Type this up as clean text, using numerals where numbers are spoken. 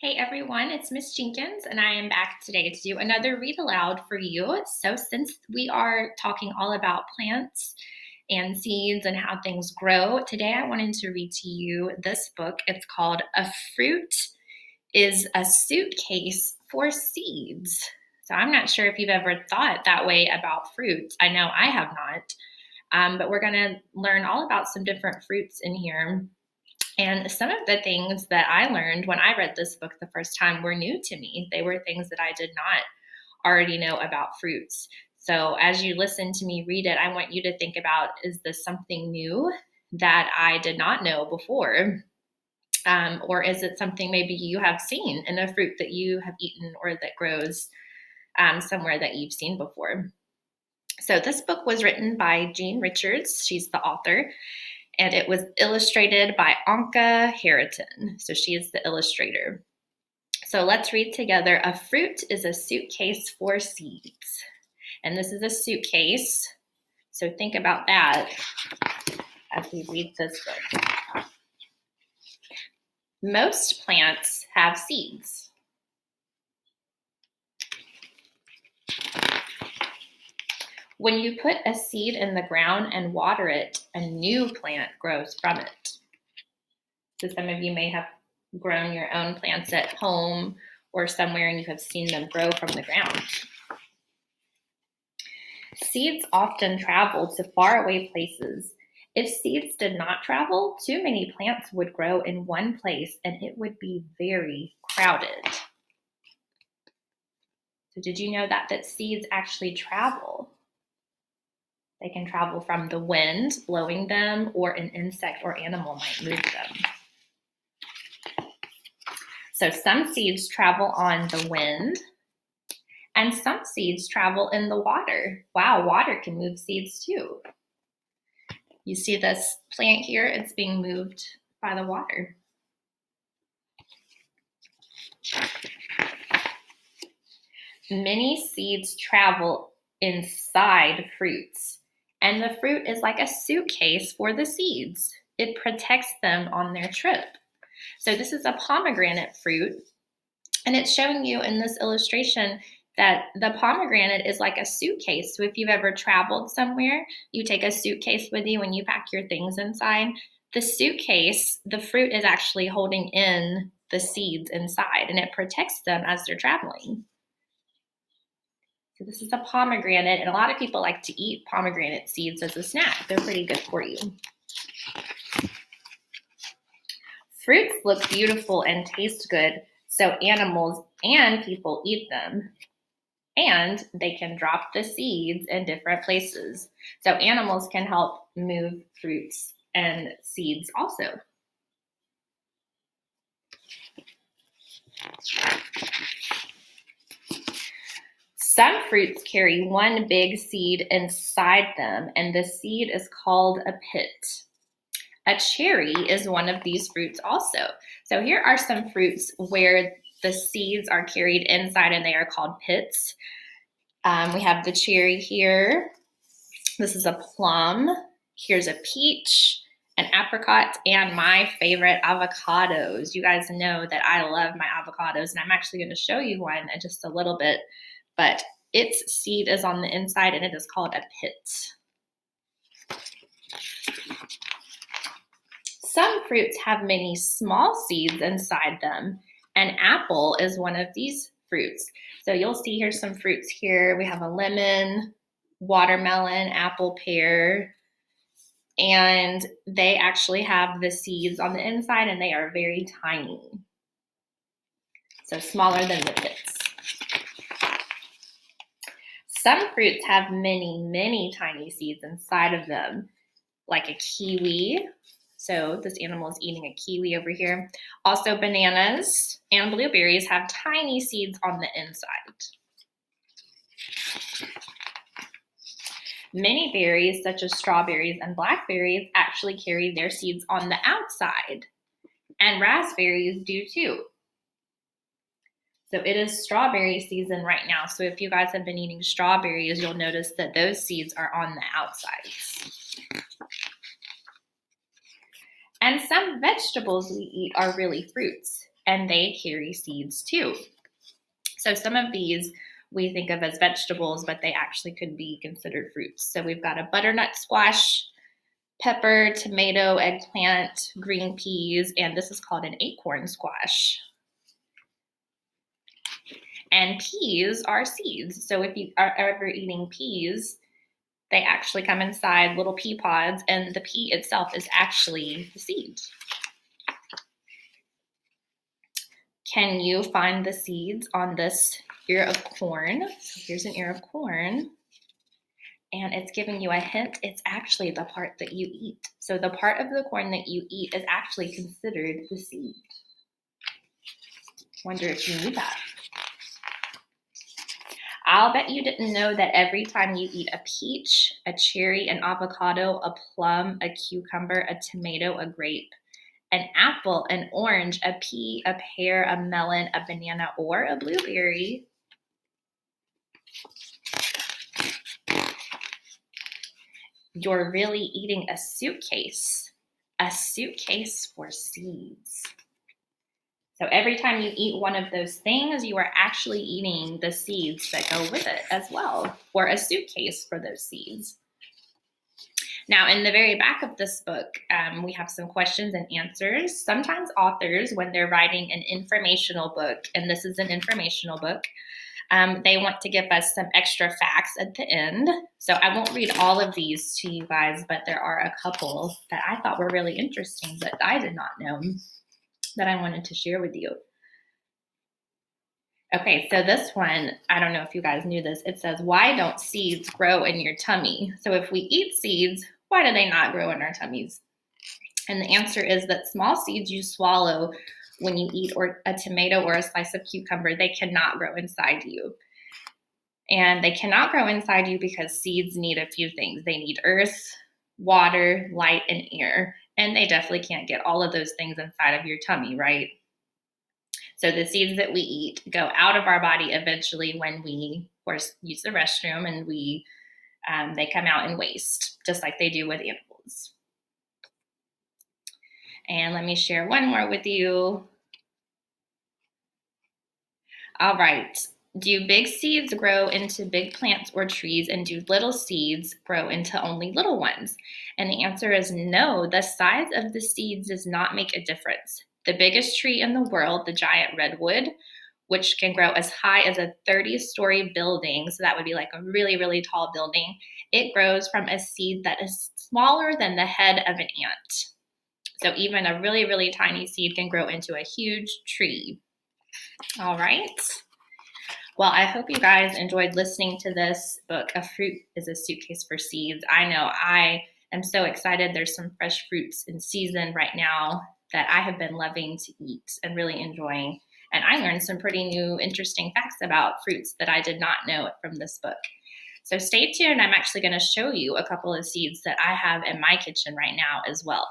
Hey everyone, it's Miss Jenkins, and I am back today to do another read aloud for you. So, since we are talking all about plants and seeds and how things grow, today I wanted to read to you this book. It's called A Fruit is a Suitcase for Seeds. So, I'm not sure if you've ever thought that way about fruits. I know I have not, but we're going to learn all about some different fruits in here. And some of the things that I learned when I read this book the first time were new to me. They were things that I did not already know about fruits. So as you listen to me read it, I want you to think about, is this something new that I did not know before? Or is it something maybe you have seen in a fruit that you have eaten or that grows somewhere that you've seen before? So this book was written by Jean Richards. She's the author. And it was illustrated by Anka Harriton. So she is the illustrator. So let's read together. A fruit is a suitcase for seeds. And this is a suitcase. So think about that as we read this book. Most plants have seeds. When you put a seed in the ground and water it, a new plant grows from it. So some of you may have grown your own plants at home or somewhere and you have seen them grow from the ground. Seeds often travel to faraway places. If seeds did not travel, too many plants would grow in one place and it would be very crowded. So did you know that seeds actually travel? They can travel from the wind blowing them, or an insect or animal might move them. So some seeds travel on the wind, and some seeds travel in the water. Wow, water can move seeds too. You see this plant here, it's being moved by the water. Many seeds travel inside fruits, and the fruit is like a suitcase for the seeds. It protects them on their trip. So this is a pomegranate fruit, and it's showing you in this illustration that the pomegranate is like a suitcase. So if you've ever traveled somewhere, you take a suitcase with you when you pack your things inside. The suitcase, the fruit is actually holding in the seeds inside, and it protects them as they're traveling. So this is a pomegranate, and a lot of people like to eat pomegranate seeds as a snack. They're pretty good for you. Fruits look beautiful and taste good, so animals and people eat them. And they can drop the seeds in different places. So animals can help move fruits and seeds also. Some fruits carry one big seed inside them, and the seed is called a pit. A cherry is one of these fruits also. So here are some fruits where the seeds are carried inside and they are called pits. We have the cherry here. This is a plum. Here's a peach, an apricot, and my favorite, avocados. You guys know that I love my avocados, and I'm actually going to show you one in just a little bit, but its seed is on the inside and it is called a pit. Some fruits have many small seeds inside them. An apple is one of these fruits. So you'll see here some fruits here. We have a lemon, watermelon, apple, pear, and they actually have the seeds on the inside and they are very tiny. So smaller than the pits. Some fruits have many, many tiny seeds inside of them, like a kiwi. So this animal is eating a kiwi over here. Also bananas and blueberries have tiny seeds on the inside. Many berries, such as strawberries and blackberries, actually carry their seeds on the outside. And raspberries do too. So it is strawberry season right now. So if you guys have been eating strawberries, you'll notice that those seeds are on the outsides. And some vegetables we eat are really fruits. and they carry seeds too. So some of these we think of as vegetables, but they actually could be considered fruits. So we've got a butternut squash, pepper, tomato, eggplant, green peas, and this is called an acorn squash. And peas are seeds. So if you are ever eating peas, they actually come inside little pea pods, and the pea itself is actually the seed. Can you find the seeds on this ear of corn? So here's an ear of corn, and it's giving you a hint. It's actually the part that you eat. So the part of the corn that you eat is actually considered the seed. Wonder if you knew that. I'll bet you didn't know that every time you eat a peach, a cherry, an avocado, a plum, a cucumber, a tomato, a grape, an apple, an orange, a pea, a pear, a melon, a banana, or a blueberry, you're really eating a suitcase for seeds. So every time you eat one of those things, you are actually eating the seeds that go with it as well, or a suitcase for those seeds. Now, in the very back of this book, we have some questions and answers. Sometimes authors, when they're writing an informational book, and this is an informational book, they want to give us some extra facts at the end. So I won't read all of these to you guys, but there are a couple that I thought were really interesting that I did not know that I wanted to share with you. Okay, so this one, I don't know if you guys knew this. It says, why don't seeds grow in your tummy? So if we eat seeds, why do they not grow in our tummies? And the answer is that small seeds you swallow when you eat a tomato or a slice of cucumber, they cannot grow inside you. And they cannot grow inside you because seeds need a few things. They need earth, water, light, and air. And they definitely can't get all of those things inside of your tummy, right? So the seeds that we eat go out of our body eventually when we, of course, use the restroom, and they come out in waste, just like they do with animals. And let me share one more with you. All right. Do big seeds grow into big plants or trees, and do little seeds grow into only little ones? And the answer is no. The size of the seeds does not make a difference. The biggest tree in the world, the giant redwood, which can grow as high as a 30-story building, so that would be like a really, really tall building, it grows from a seed that is smaller than the head of an ant. So even a really, really tiny seed can grow into a huge tree. All right. Well, I hope you guys enjoyed listening to this book, A Fruit is a Suitcase for Seeds. I know I am so excited. There's some fresh fruits in season right now that I have been loving to eat and really enjoying. And I learned some pretty new, interesting facts about fruits that I did not know from this book. So stay tuned. I'm actually going to show you a couple of seeds that I have in my kitchen right now as well.